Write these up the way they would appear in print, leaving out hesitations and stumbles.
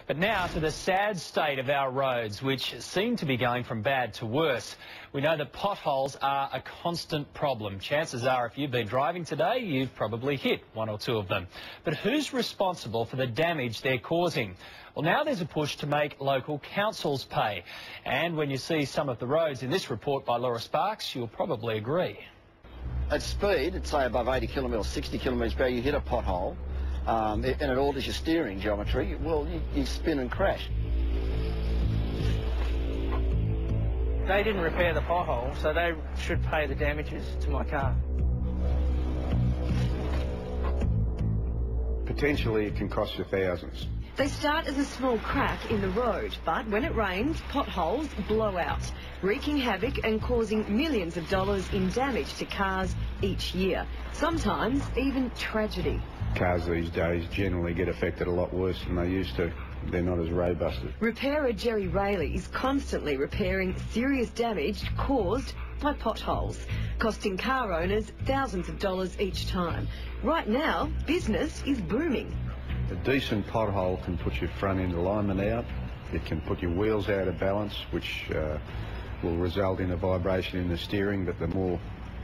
But now to the sad state of our roads, which seem to be going from bad to worse. We know that potholes are a constant problem. Chances are if you've been driving today, you've probably hit one or two of them. But who's responsible for the damage they're causing? Well, now there's a push to make local councils pay. And when you see some of the roads in this report by Laura Sparks, you'll probably agree. At speed, at say above 80 kilometres, 60 kilometres per hour, you hit a pothole, and it alters your steering geometry, well, you spin and crash. They didn't repair the pothole, so they should pay the damages to my car. Potentially it can cost you thousands. They start as a small crack in the road, but when it rains, potholes blow out, wreaking havoc and causing millions of dollars in damage to cars each year. Sometimes even tragedy. Cars these days generally get affected a lot worse than they used to. They're not as robust. Repairer Jerry Rayleigh is constantly repairing serious damage caused by potholes, costing car owners thousands of dollars each time. Right now, business is booming. A decent pothole can put your front end alignment out. It can put your wheels out of balance, which will result in a vibration in the steering. But the more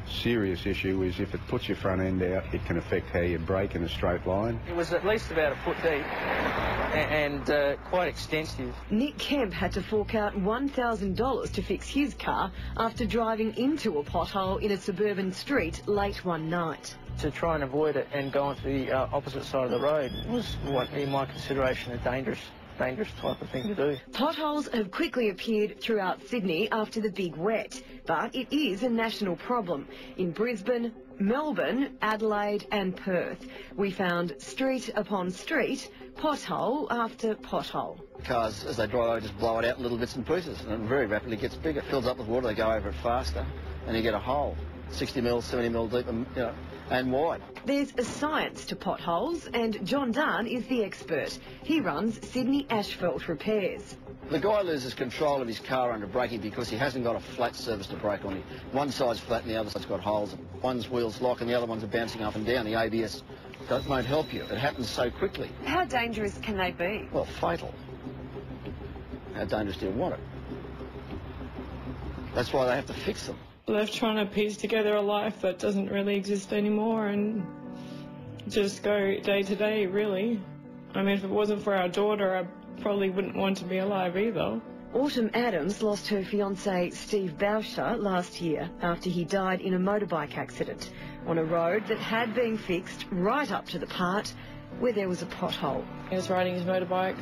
serious issue is if it puts your front end out, it can affect how you brake in a straight line. It was at least about a foot deep and quite extensive. Nick Kemp had to fork out $1,000 to fix his car after driving into a pothole in a suburban street late one night. To try and avoid it and go onto the opposite side of the road was, what in my consideration, a dangerous type of thing to do. Potholes have quickly appeared throughout Sydney after the big wet, but it is a national problem. In Brisbane, Melbourne, Adelaide and Perth, we found street upon street, pothole after pothole. Cars, as they drive over, just blow it out in little bits and pieces, and it very rapidly gets bigger. It fills up with water, they go over it faster, and you get a hole, 60 mil, 70 mil deep, and wide. There's a science to potholes, and John Dunn is the expert. He runs Sydney Asphalt Repairs. The guy loses control of his car under braking because he hasn't got a flat surface to brake on. One side's flat and the other side's got holes. One's wheels lock and the other ones are bouncing up and down. The ABS won't help you. It happens so quickly. How dangerous can they be? Well, fatal. How dangerous do you want it? That's why they have to fix them. Left trying to piece together a life that doesn't really exist anymore and just go day to day, really. I mean, if it wasn't for our daughter, I probably wouldn't want to be alive either. Autumn Adams lost her fiancé Steve Boucher last year after he died in a motorbike accident on a road that had been fixed right up to the part where there was a pothole. He was riding his motorbike.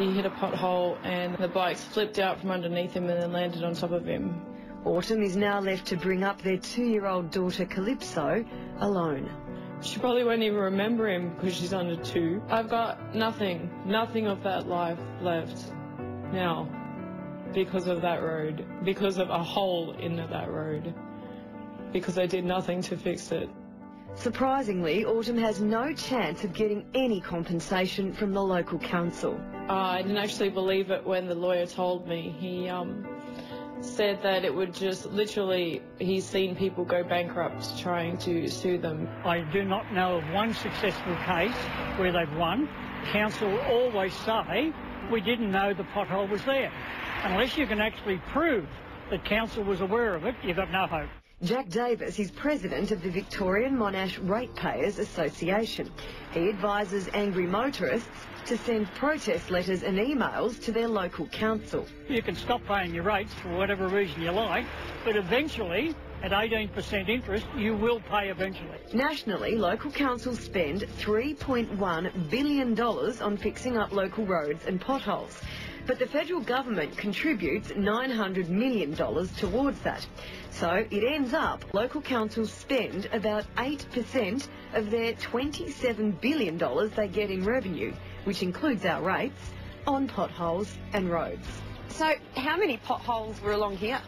He hit a pothole and the bike flipped out from underneath him and then landed on top of him. Autumn is now left to bring up their 2-year-old daughter Calypso alone. She probably won't even remember him because she's under 2. I've got nothing of that life left now because of that road, because of a hole in that road, because I did nothing to fix it. Surprisingly, Autumn has no chance of getting any compensation from the local council. I didn't actually believe it when the lawyer told me. He said that it would just literally, he's seen people go bankrupt trying to sue them. I do not know of one successful case where they've won. Council always say, we didn't know the pothole was there. Unless you can actually prove that council was aware of it, you've got no hope. Jack Davis is president of the Victorian Monash Ratepayers Association. He advises angry motorists to send protest letters and emails to their local council. You can stop paying your rates for whatever reason you like, but eventually, at 18% interest, you will pay eventually. Nationally, local councils spend $3.1 billion on fixing up local roads and potholes. But the federal government contributes $900 million towards that. So it ends up local councils spend about 8% of their $27 billion they get in revenue, which includes our rates, on potholes and roads. So how many potholes were along here?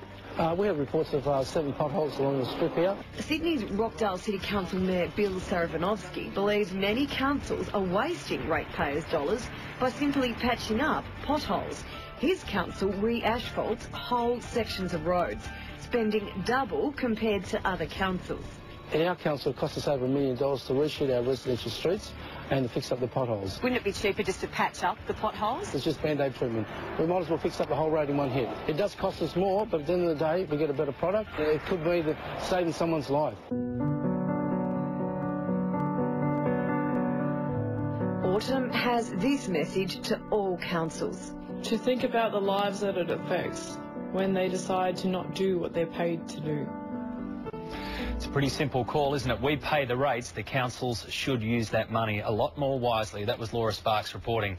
We have reports of 7 potholes along the strip here. Sydney's Rockdale City Council Mayor Bill Saravinovsky believes many councils are wasting ratepayers' dollars by simply patching up potholes. His council re-asphalts whole sections of roads, spending double compared to other councils. In our council, it cost us over $1 million to reshoot our residential streets. and to fix up the potholes. Wouldn't it be cheaper just to patch up the potholes? It's just band-aid treatment. We might as well fix up the whole road in one hit. It does cost us more, but at the end of the day, we get a better product. It could be that saving someone's life. Autumn has this message to all councils. To think about the lives that it affects when they decide to not do what they're paid to do. It's a pretty simple call, isn't it? We pay the rates. The councils should use that money a lot more wisely. That was Laura Sparks reporting.